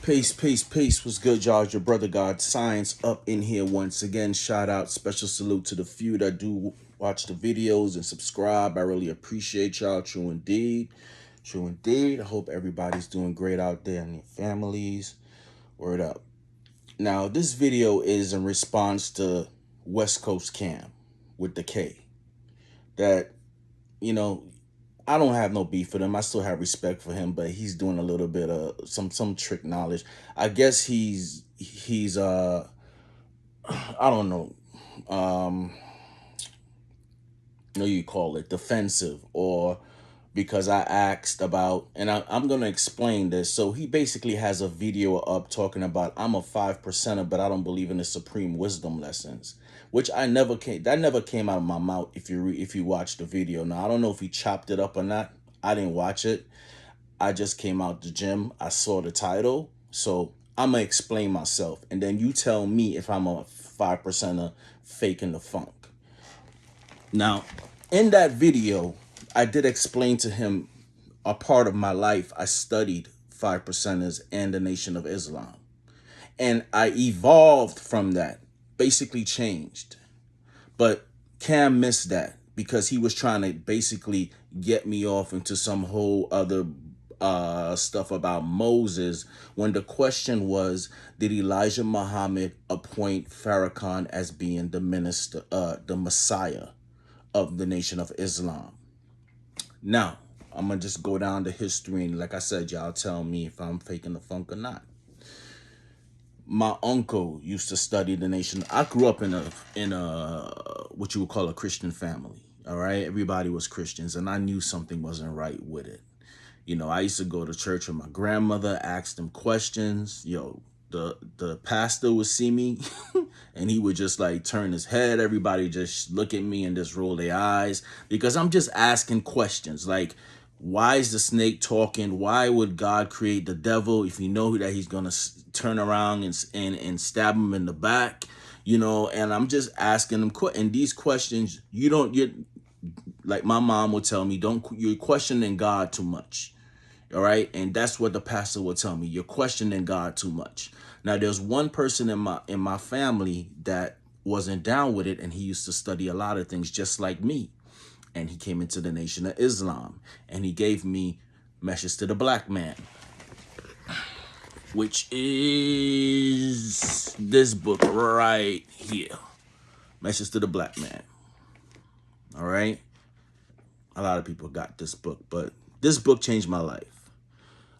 Peace, peace, peace. What's good, y'all? It's your brother God Science up in here once again. Shout out, special salute to the few that do watch the videos and subscribe. I really appreciate y'all. True indeed. True indeed. I hope everybody's doing great out there and your families. Word up. Now, this video is in response to West Coast Cam with the K. That, you know, I don't have no beef with him. I still have respect for him, but he's doing a little bit of some trick knowledge. I guess he's I don't know. Um you call it defensive, or because I asked about, and I'm going to explain this. So he basically has a video up talking about, I'm a 5%er, but I don't believe in the supreme wisdom lessons, which that never came out of my mouth. If you watch the video. Now, I don't know if he chopped it up or not. I didn't watch it. I just came out the gym. I saw the title. So I'm going to explain myself, and then you tell me if I'm a 5%er faking the funk. Now, in that video, I did explain to him a part of my life. I studied 5%ers and the Nation of Islam. And I evolved from that, basically changed. But Cam missed that because he was trying to basically get me off into some whole other stuff about Moses, when the question was, did Elijah Muhammad appoint Farrakhan as being the minister, the Messiah of the Nation of Islam? Now, I'm going to just go down to history, and like I said, y'all tell me if I'm faking the funk or not. My uncle used to study the nation. I grew up in a what you would call a Christian family. All right, everybody was Christians, and I knew something wasn't right with it. I used to go to church with my grandmother, ask them questions. The pastor would see me and he would just like turn his head. Everybody just look at me and just roll their eyes because I'm just asking questions like, why is the snake talking? Why would God create the devil if you know that he's going to turn around and stab him in the back? And I'm just asking them. And these questions, you're like my mom would tell me, you're questioning God too much. All right. And that's what the pastor would tell me. You're questioning God too much. Now, there's one person in my family that wasn't down with it. And he used to study a lot of things just like me. And he came into the Nation of Islam, and he gave me Message to the Black Man, which is this book right here. Message to the Black Man. All right. A lot of people got this book, but this book changed my life.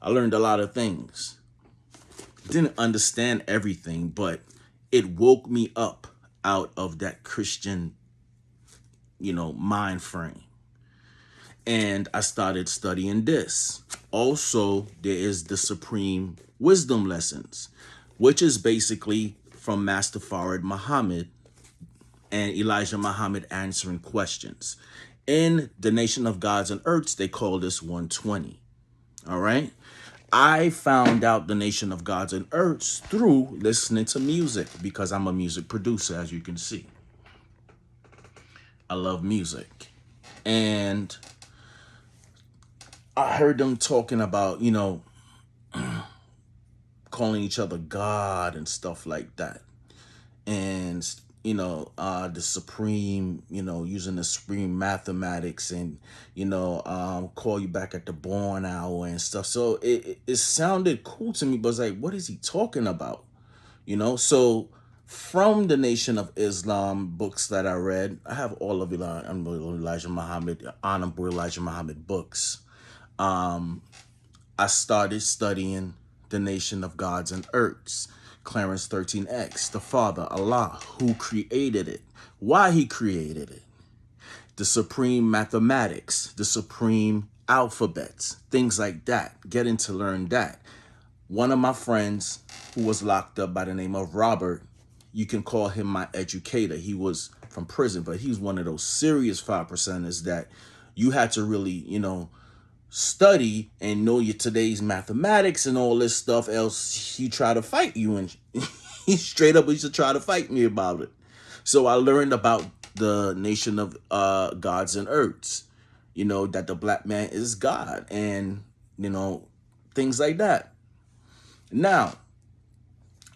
I learned a lot of things. Didn't understand everything, but it woke me up out of that Christian, mind frame. And I started studying this. Also, there is the Supreme Wisdom Lessons, which is basically from Master Farid Muhammad and Elijah Muhammad answering questions. In the Nation of Gods and Earths, they call this 120. All right. I found out the Nation of Gods and Earths through listening to music because I'm a music producer, as you can see. I love music. And I heard them talking about, calling each other God and stuff like that. And, the supreme, using the supreme mathematics and, call you back at the born hour and stuff. So it sounded cool to me, but it's like, what is he talking about? So from the Nation of Islam books that I read, I have all of Elijah Muhammad, Honorable Elijah Muhammad books. I started studying the Nation of Gods and Earths, Clarence 13X, the Father, Allah, who created it, why he created it, the supreme mathematics, the supreme alphabets, things like that, getting to learn that. One of my friends who was locked up by the name of Robert, you can call him my educator. He was from prison, but he was one of those serious 5%ers that you had to really, study and know your today's mathematics and all this stuff, else he try to fight you, and he straight up used to try to fight me about it. So I learned about the Nation of Gods and Earths, that the black man is God, and things like that. Now,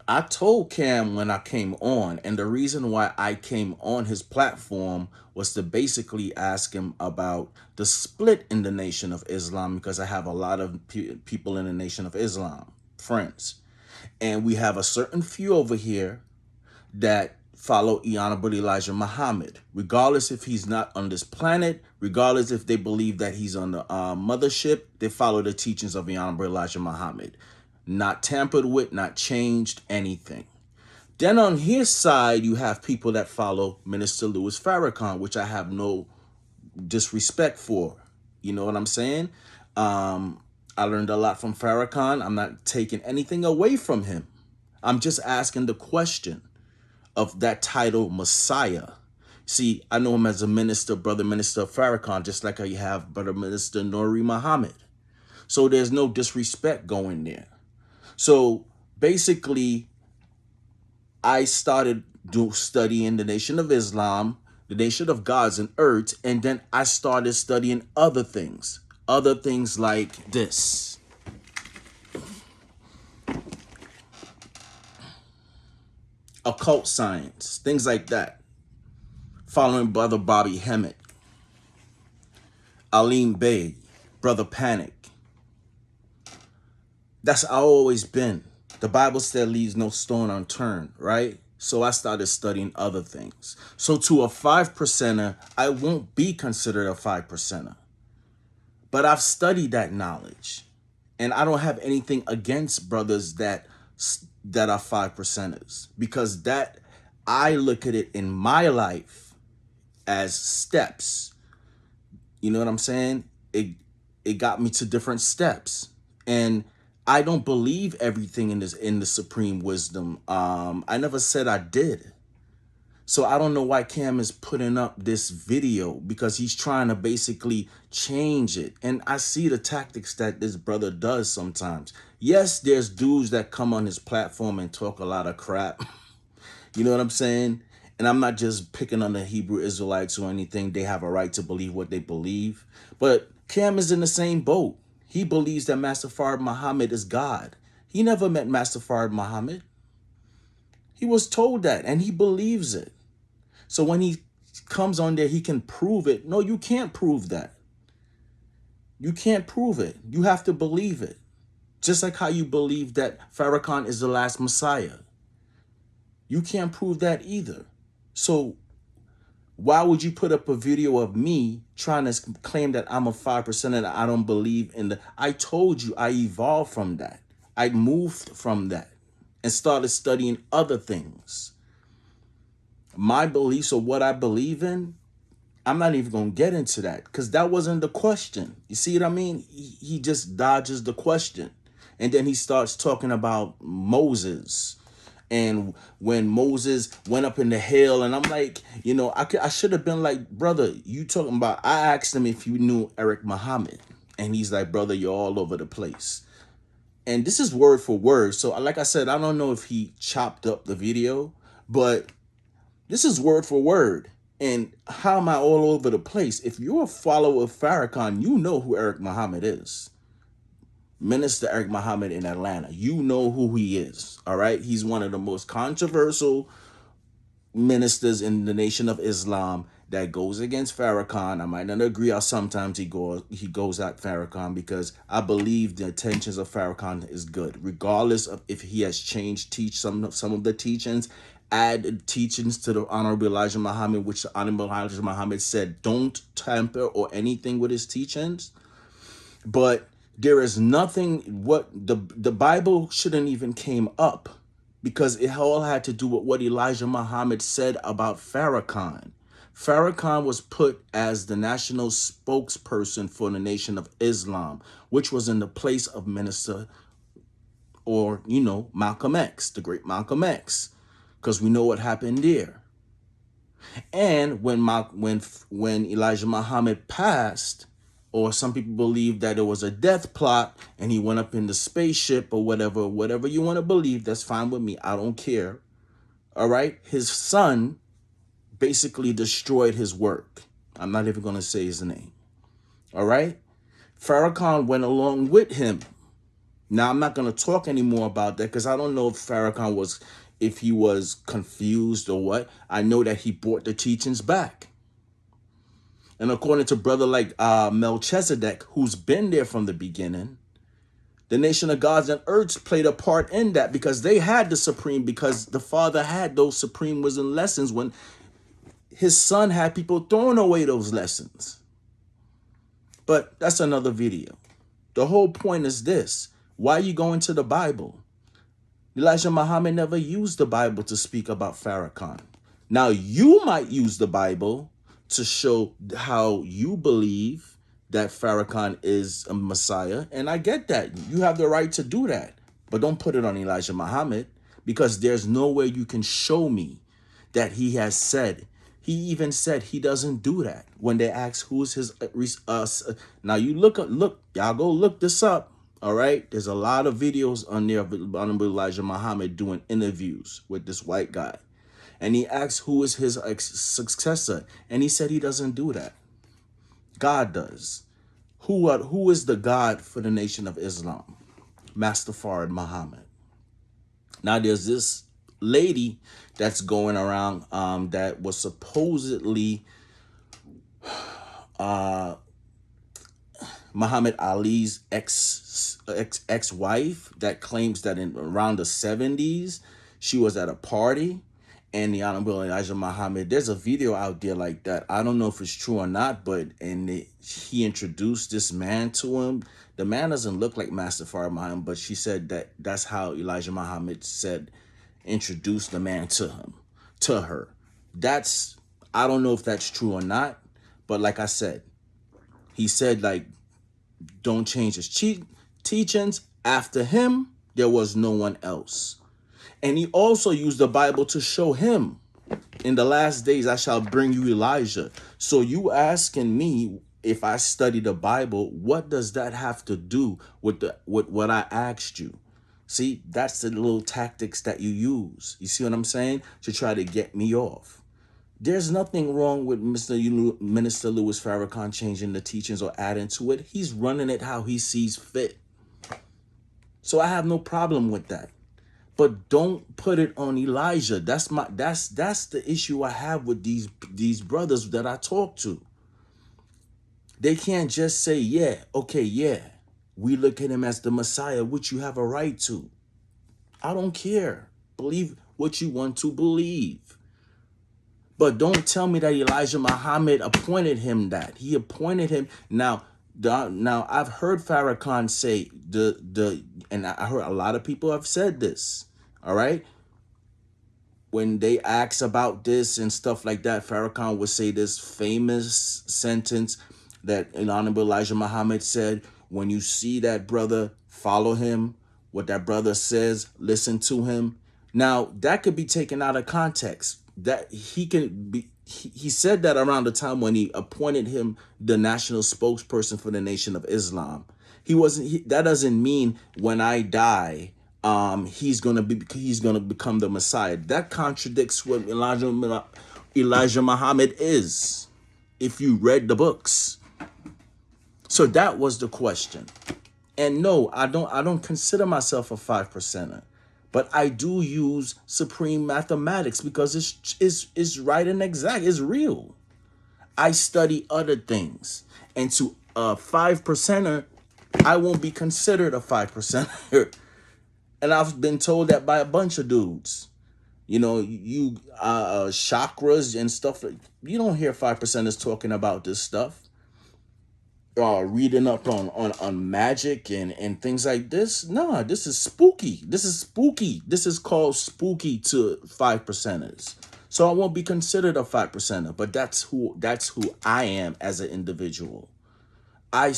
I told Cam when I came on, and the reason why I came on his platform was to basically ask him about the split in the Nation of Islam, because I have a lot of people in the Nation of Islam, friends. And we have a certain few over here that follow Honorable Elijah Muhammad, regardless if he's not on this planet, regardless if they believe that he's on the mothership, they follow the teachings of Honorable Elijah Muhammad. Not tampered with, not changed, anything. Then on his side, you have people that follow Minister Louis Farrakhan, which I have no disrespect for. You know what I'm saying? I learned a lot from Farrakhan. I'm not taking anything away from him. I'm just asking the question of that title, Messiah. See, I know him as a minister, Brother Minister Farrakhan, just like you have Brother Minister Nuri Muhammad. So there's no disrespect going there. So basically, I started studying the Nation of Islam, the Nation of Gods and Earth, and then I started studying other things like this. Occult science, things like that. Following Brother Bobby Hemmett, Alim Bey, Brother Panic. That's how I've always been. The Bible said leaves no stone unturned, right? So I started studying other things. So to a 5%er, I won't be considered a 5%er. But I've studied that knowledge. And I don't have anything against brothers that are 5%ers. Because that, I look at it in my life as steps. You know what I'm saying? It got me to different steps. And I don't believe everything in the supreme wisdom. I never said I did. So I don't know why Cam is putting up this video, because he's trying to basically change it. And I see the tactics that this brother does sometimes. Yes, there's dudes that come on his platform and talk a lot of crap. You know what I'm saying? And I'm not just picking on the Hebrew Israelites or anything. They have a right to believe what they believe. But Cam is in the same boat. He believes that Master Fard Muhammad is God. He never met Master Fard Muhammad. He was told that, and he believes it. So when he comes on there, he can prove it. No, you can't prove that. You can't prove it. You have to believe it. Just like how you believe that Farrakhan is the last Messiah. You can't prove that either. So why would you put up a video of me trying to claim that I'm a 5% and I don't believe in the... I told you I evolved from that. I moved from that and started studying other things. My beliefs or what I believe in, I'm not even going to get into that, because that wasn't the question. You see what I mean? He just dodges the question. And then he starts talking about Moses. And when Moses went up in the hill, and I'm like, you know, I should have been like, brother, you talking about... I asked him if you knew Eric Muhammad. And he's like, brother, you're all over the place. And this is word for word. So like I said, I don't know if he chopped up the video, but this is word for word. And how am I all over the place? If you're a follower of Farrakhan, you know who Eric Muhammad is. Minister Eric Muhammad in Atlanta. You know who he is. All right. He's one of the most controversial ministers in the Nation of Islam that goes against Farrakhan. I might not agree, or sometimes he goes at Farrakhan, because I believe the intentions of Farrakhan is good, regardless of if he has changed some of the teachings, add teachings to the Honorable Elijah Muhammad, which the Honorable Elijah Muhammad said don't tamper or anything with his teachings. But there is nothing, what the Bible shouldn't even came up, because it all had to do with what Elijah Muhammad said about Farrakhan. Farrakhan was put as the national spokesperson for the Nation of Islam, which was in the place of Minister, or, you know, Malcolm X, the great Malcolm X, because we know what happened there. And when Elijah Muhammad passed, or some people believe that it was a death plot and he went up in the spaceship or whatever you want to believe, that's fine with me. I don't care. All right. His son basically destroyed his work. I'm not even going to say his name. All right. Farrakhan went along with him, Now, I'm not going to talk anymore about that because I don't know if Farrakhan was, if he was confused or what. I know that he brought the teachings back. And according to brother like Melchizedek, who's been there from the beginning, the nation of gods and earths played a part in that because they had the supreme, because the father had those supreme wisdom lessons when his son had people throwing away those lessons. But that's another video. The whole point is this. Why are you going to the Bible? Elijah Muhammad never used the Bible to speak about Farrakhan. Now, you might use the Bible to show how you believe that Farrakhan is a Messiah, and I get that. You have the right to do that. But don't put it on Elijah Muhammad, because there's no way you can show me that he has said. He even said he doesn't do that. When they ask who's his now you look, y'all go look this up. All right, there's a lot of videos on there of Elijah Muhammad doing interviews with this white guy, and he asks who is his successor, and he said he doesn't do that. God does. Who is the God for the Nation of Islam? Mustafa Muhammad. Now there's this lady that's going around that was supposedly Muhammad Ali's ex-wife that claims that in around the 70s she was at a party, and the Honorable Elijah Muhammad, there's a video out there like that. I don't know if it's true or not, but he introduced this man to him. The man doesn't look like Mustafa Muhammad, but she said that's how Elijah Muhammad said introduce the man to her. I don't know if that's true or not, but like I said, he said, like, don't change his teachings. After him, there was no one else. And he also used the Bible to show him, in the last days, I shall bring you Elijah. So you asking me if I study the Bible, what does that have to do with what I asked you? See, that's the little tactics that you use. You see what I'm saying? To try to get me off. There's nothing wrong with Minister Louis Farrakhan changing the teachings or adding to it. He's running it how he sees fit. So I have no problem with that. But don't put it on Elijah. That's the issue I have with these brothers that I talk to. They can't just say, yeah, okay, yeah, we look at him as the Messiah, which you have a right to. I don't care. Believe what you want to believe. But don't tell me that Elijah Muhammad appointed him that. He appointed him. Now I've heard Farrakhan say and I heard a lot of people have said this. All right. When they ask about this and stuff like that, Farrakhan would say this famous sentence that Honorable Elijah Muhammad said: when you see that brother, follow him. What that brother says, listen to him. Now, that could be taken out of context. That he said that around the time when he appointed him the national spokesperson for the Nation of Islam. That doesn't mean when I die, he's gonna become the Messiah. That contradicts what Elijah Muhammad is, if you read the books. So that was the question. And no, I don't consider myself a 5%er, but I do use supreme mathematics because it's right and exact. It's real. I study other things, and to a 5%er, I won't be considered a 5%er. And I've been told that by a bunch of dudes. You know, you chakras and stuff. You don't hear 5%ers talking about this stuff. Reading up on magic and things like this. No, this is spooky. This is called spooky to 5%ers. So I won't be considered a 5%er, but that's who I am as an individual. I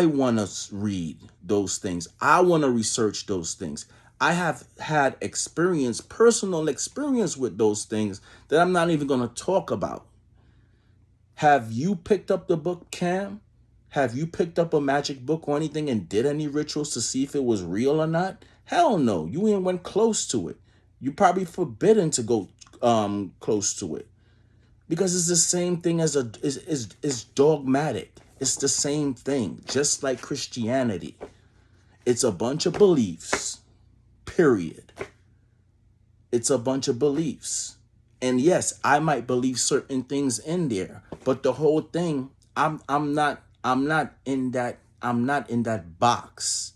want to read those things. I want to research those things. I have had personal experience with those things that I'm not even going to talk about. Have you picked up the book, Kam? Have you picked up a magic book or anything and did any rituals to see if it was real or not? Hell no. You even went close to it. You probably forbidden to go close to it. Because it's the same thing as is dogmatic. It's the same thing, just like Christianity. It's a bunch of beliefs, period. It's a bunch of beliefs. And yes, I might believe certain things in there, but the whole thing, I'm not in that box.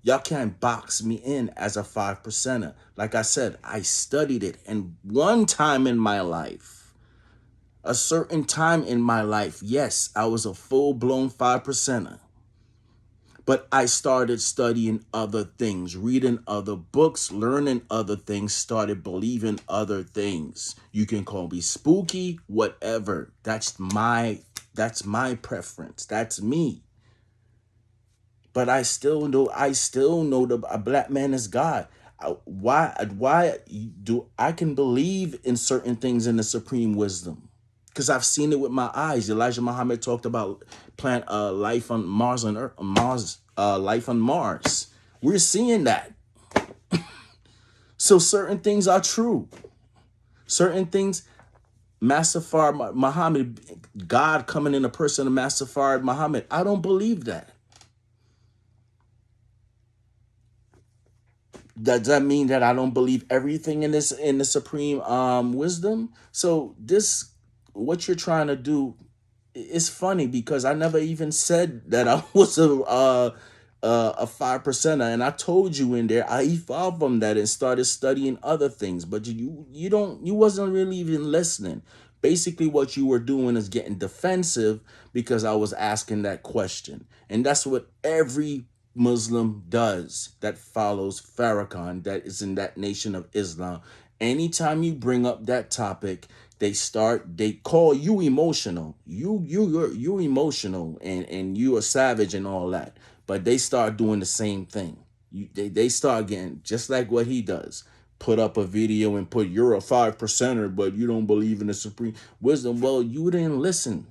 Y'all can't box me in as a 5%er. Like I said, I studied it. And one time in my life, a certain time in my life, yes, I was a full-blown 5%er. But I started studying other things, reading other books, learning other things, started believing other things. You can call me spooky, whatever. That's my preference. That's me. But I still know a black man is God. Why do I can believe in certain things in the supreme wisdom? Because I've seen it with my eyes. Elijah Muhammad talked about plant life on Mars, on Earth, Mars, life on Mars. We're seeing that. So certain things are true. Certain things, Master Fard Muhammad, God coming in a person of Master Fard Muhammad. I don't believe that. Does that mean that I don't believe everything in this, in the supreme wisdom? So this, what you're trying to do, is funny because I never even said that I was a 5%er, and I told you in there I evolved from that and started studying other things. But you wasn't really even listening. Basically, what you were doing is getting defensive because I was asking that question, and that's what every Muslim does that follows Farrakhan, that is in that nation of Islam. Anytime you bring up that topic, they call you emotional. You're emotional, and you are savage and all that. But they start doing the same thing. They start getting just like what he does. Put up a video and put, you're a 5%er, but you don't believe in the supreme wisdom. Well, you didn't listen.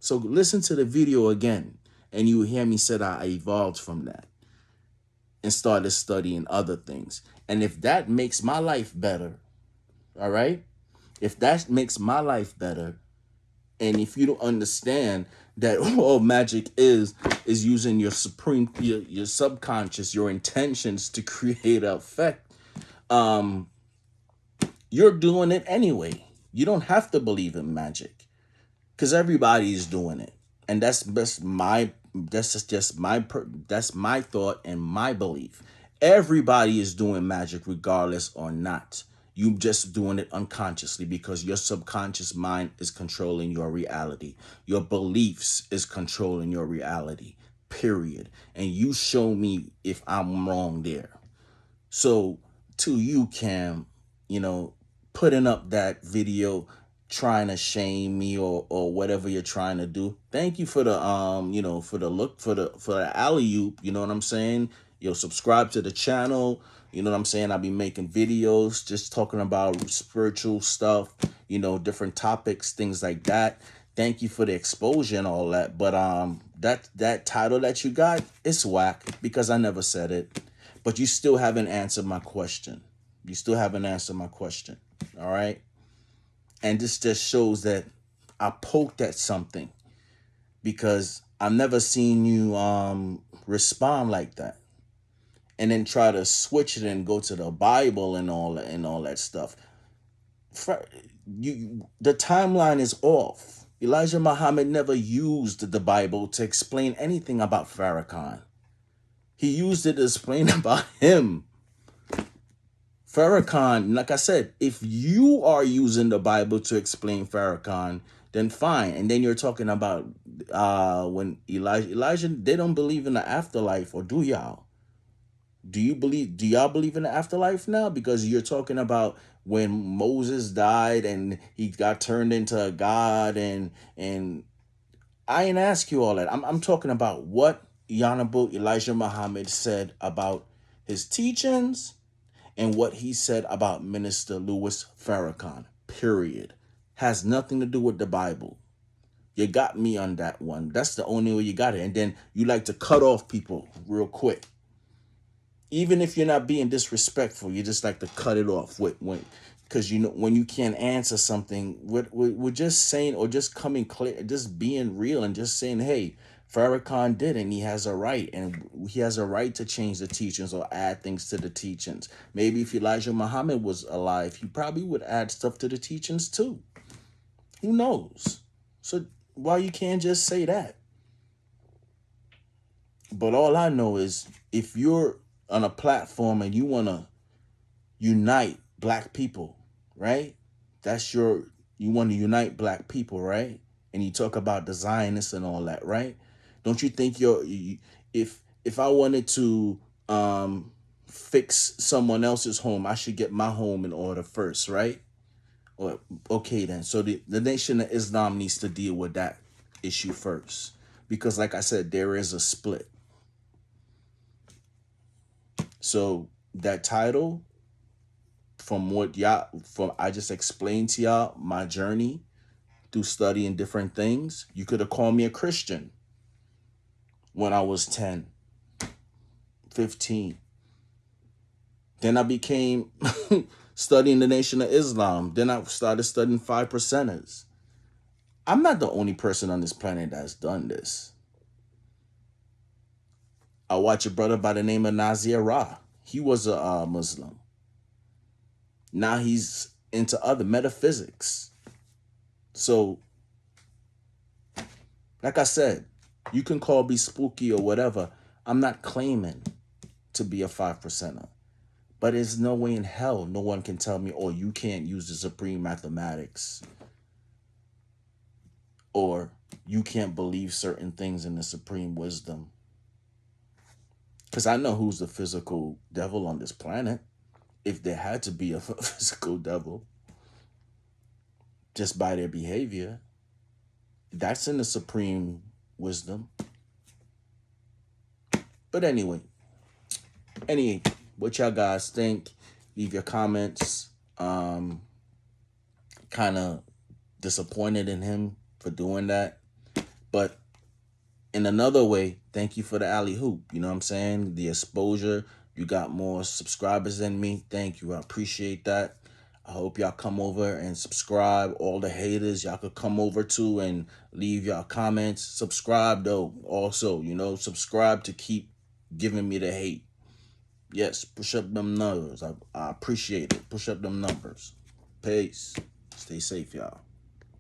So listen to the video again, and you hear me said I evolved from that and started studying other things. And if that makes my life better, all right? If that makes my life better, and if you don't understand that all magic is using your your subconscious, your intentions to create an effect, you're doing it anyway. You don't have to believe in magic because everybody's doing it, and that's my thought and my belief. Everybody is doing magic regardless or not. You just doing it unconsciously because your subconscious mind is controlling your reality. Your beliefs is controlling your reality, period. And you show me if I'm wrong there. So to you, Cam, you know, putting up that video trying to shame me or whatever you're trying to do. Thank you for the for the look, for the alley oop, you know what I'm saying? Subscribe to the channel. You know what I'm saying? I'll be making videos just talking about spiritual stuff, different topics, things like that. Thank you for the exposure and all that. But that title that you got, it's whack because I never said it. But you still haven't answered my question. You still haven't answered my question. All right? And this just shows that I poked at something because I've never seen you respond like that. And then try to switch it and go to the Bible and all that stuff. The timeline is off. Elijah Muhammad never used the Bible to explain anything about Farrakhan. He used it to explain about him. Farrakhan, like I said, if you are using the Bible to explain Farrakhan, then fine. And then you're talking about when Elijah, they don't believe in the afterlife, or do y'all? Do y'all believe in the afterlife now? Because you're talking about when Moses died and he got turned into a god, and I ain't ask you all that. I'm talking about what Honorable Elijah Muhammad said about his teachings and what he said about Minister Louis Farrakhan. Period. Has nothing to do with the Bible. You got me on that one. That's the only way you got it. And then you like to cut off people real quick. Even if you're not being disrespectful, you just like to cut it off because when you can't answer something, we're just saying, or just coming clear, just being real and just saying, hey, Farrakhan didn't. He has a right, and he has a right to change the teachings or add things to the teachings. Maybe if Elijah Muhammad was alive, he probably would add stuff to the teachings too. Who knows? So why you can't just say that? But all I know is if you're on a platform and you want to unite black people, right? That's you want to unite black people, right? And you talk about the Zionists and all that, right? Don't you think if I wanted to fix someone else's home, I should get my home in order first, right? Or okay then. So the Nation of Islam needs to deal with that issue first. Because like I said, there is a split. So that title, from I just explained to y'all my journey through studying different things. You could have called me a Christian when I was 10, 15. Then I became studying the Nation of Islam. Then I started studying 5%ers. I'm not the only person on this planet that's done this. I watch a brother by the name of Nazir Ra. He was a Muslim. Now he's into other metaphysics. So, like I said, you can call me spooky or whatever. I'm not claiming to be a 5%er. But there's no way in hell no one can tell me, oh, you can't use the supreme mathematics. Or you can't believe certain things in the supreme wisdom. Because I know who's the physical devil on this planet. If there had to be a physical devil, just by their behavior, that's in the supreme wisdom. But anyway, what y'all guys think? Leave your comments. Kind of disappointed in him for doing that. But in another way, thank you for the alley hoop. You know what I'm saying? The exposure. You got more subscribers than me. Thank you. I appreciate that. I hope y'all come over and subscribe. All the haters, y'all could come over too and leave y'all comments. Subscribe though. Also, subscribe to keep giving me the hate. Yes, push up them numbers. I appreciate it. Push up them numbers. Peace. Stay safe, y'all.